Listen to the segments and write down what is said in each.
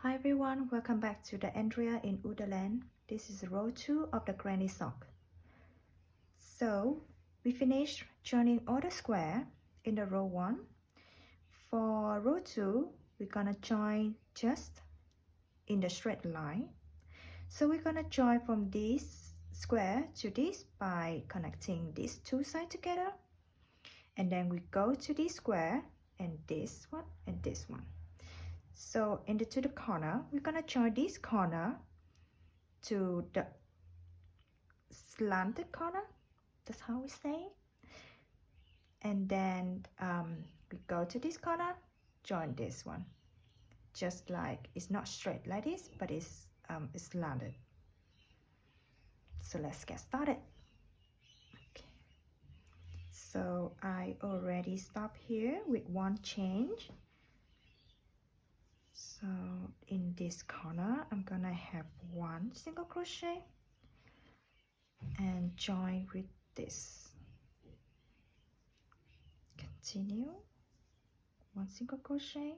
Hi everyone, welcome back to the Andrea in Udaland. This is row 2 of the granny sock. So we finished joining all the square in the row 1. For row 2, we're gonna join just in the straight line. So we're gonna join from this square to this by connecting these two sides together. And then we go to this square and this one and this one. So to the corner, we're gonna join this corner to the slanted corner. That's how we say. And then we go to this corner, join this one. Just like it's not straight like this, but it's slanted. So let's get started. Okay. So I already stopped here with one change. So in this corner, I'm gonna have one single crochet and join with this. Continue, one single crochet,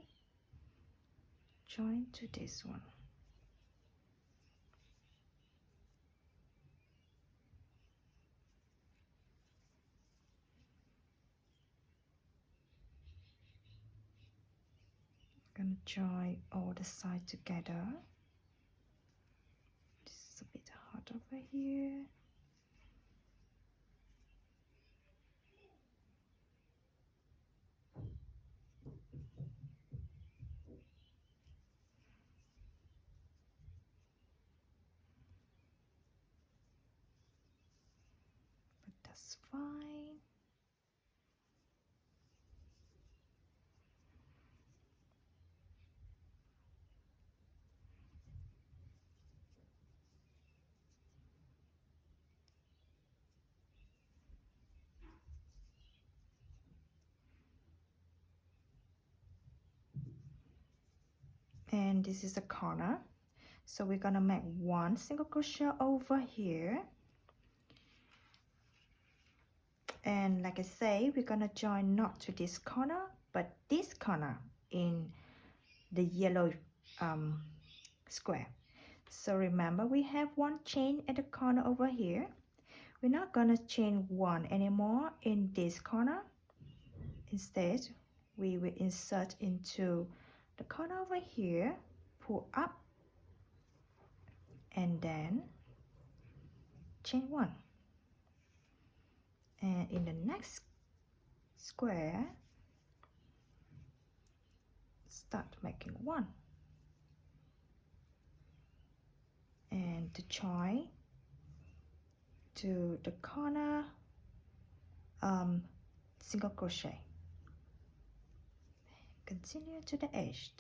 join to this one. Gonna join all the sides together. This is a bit hard over here. But that's fine. And this is the corner, so we're gonna make one single crochet over here, and like I say, we're gonna join not to this corner but this corner in the yellow square. So remember, we have one chain at the corner over here. We're not gonna chain one anymore in this corner. Instead, we will insert into the corner over here, pull up, and then chain one. And in the next square, start making one. And to join to the corner, single crochet. Continue to the edge.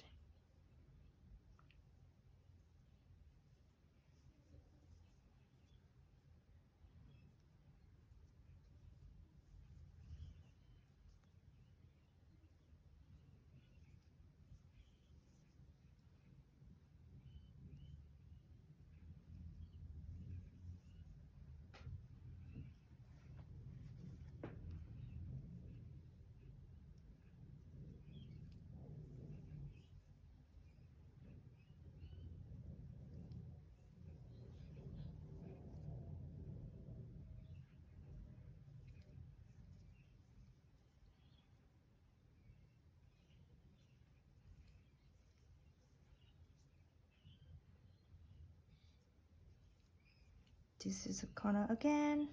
This is a corner again.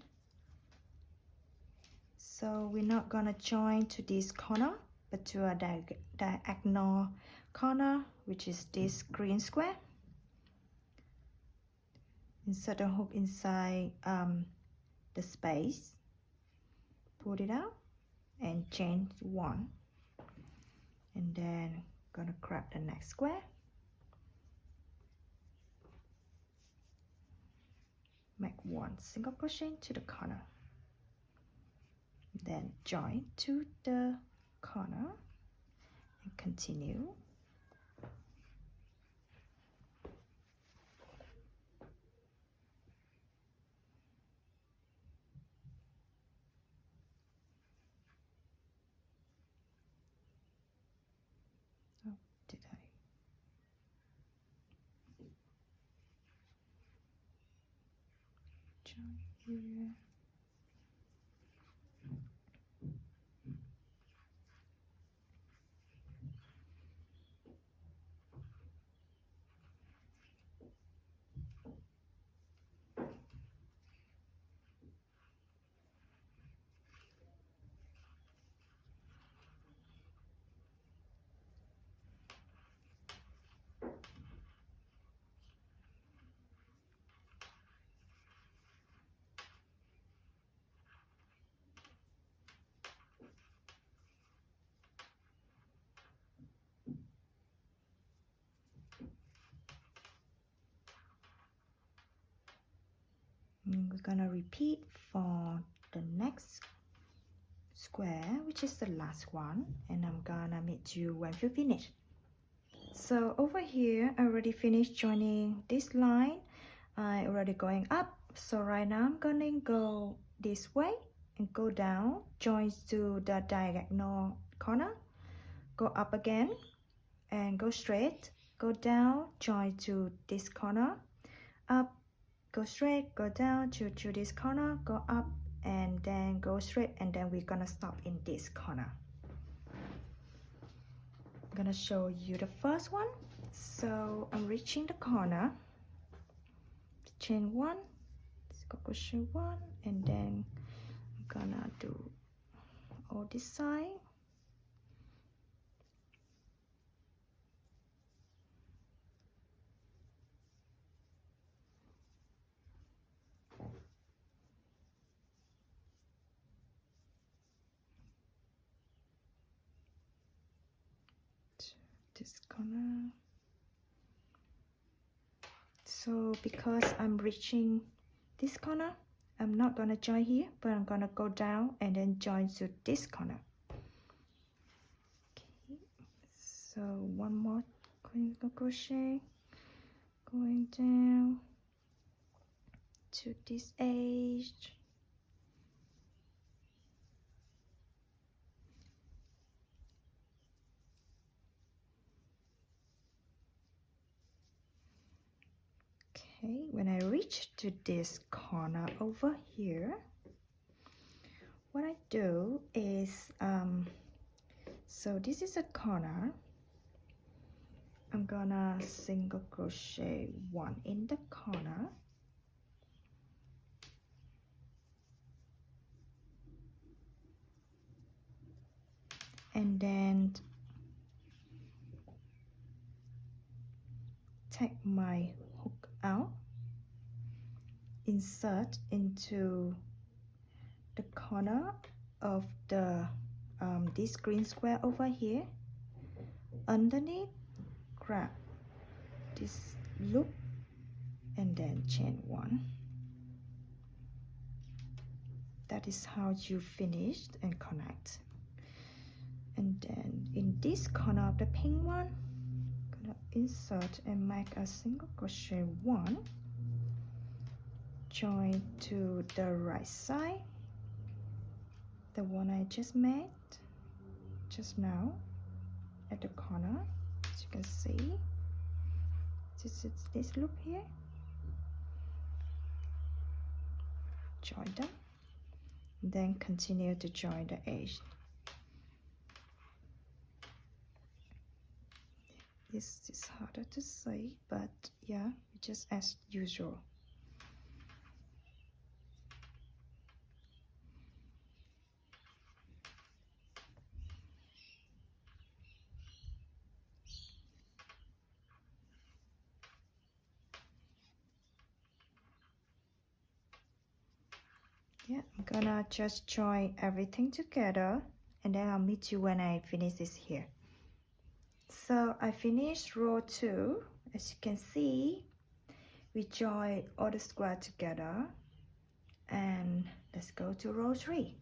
So we're not gonna join to this corner, but to a diagonal corner, which is this green square. Insert a hook inside the space, pull it out, and chain one. And then gonna grab the next square. Make one single crochet to the corner, then join to the corner and continue. Oh, did I? join here. We're gonna repeat for the next square, which is the last one, and I'm gonna meet you when we finish. So over here I already finished joining this line. I already going up, so right now I'm gonna go this way and go down, join to the diagonal corner, go up again and go straight, go down, join to this corner, up, go straight, go down to this corner, go up and then go straight, and then we're gonna stop in this corner. I'm gonna show you the first one. So I'm reaching the corner, chain one, go crochet one, and then I'm gonna do all this side. This corner. So because I'm reaching this corner, I'm not gonna join here, but I'm gonna go down and then join to this corner. Okay, so one more single crochet, going down to this edge. Okay, when I reach to this corner over here, what I do is, so this is a corner, I'm gonna single crochet one in the corner, and then take my hook out, insert into the corner of the this green square over here, underneath, grab this loop and then chain one. That is how you finished and connect. And then in this corner of the pink one, gonna insert and make a single crochet one, join to the right side, the one I just made just now at the corner. As you can see, this is this loop here, join them, then continue to join the edge. This is harder to say, but yeah, just as usual. Yeah, I'm gonna just join everything together, and then I'll meet you when I finish this here. So I finished row 2. As you can see, we join all the square together, and let's go to row 3.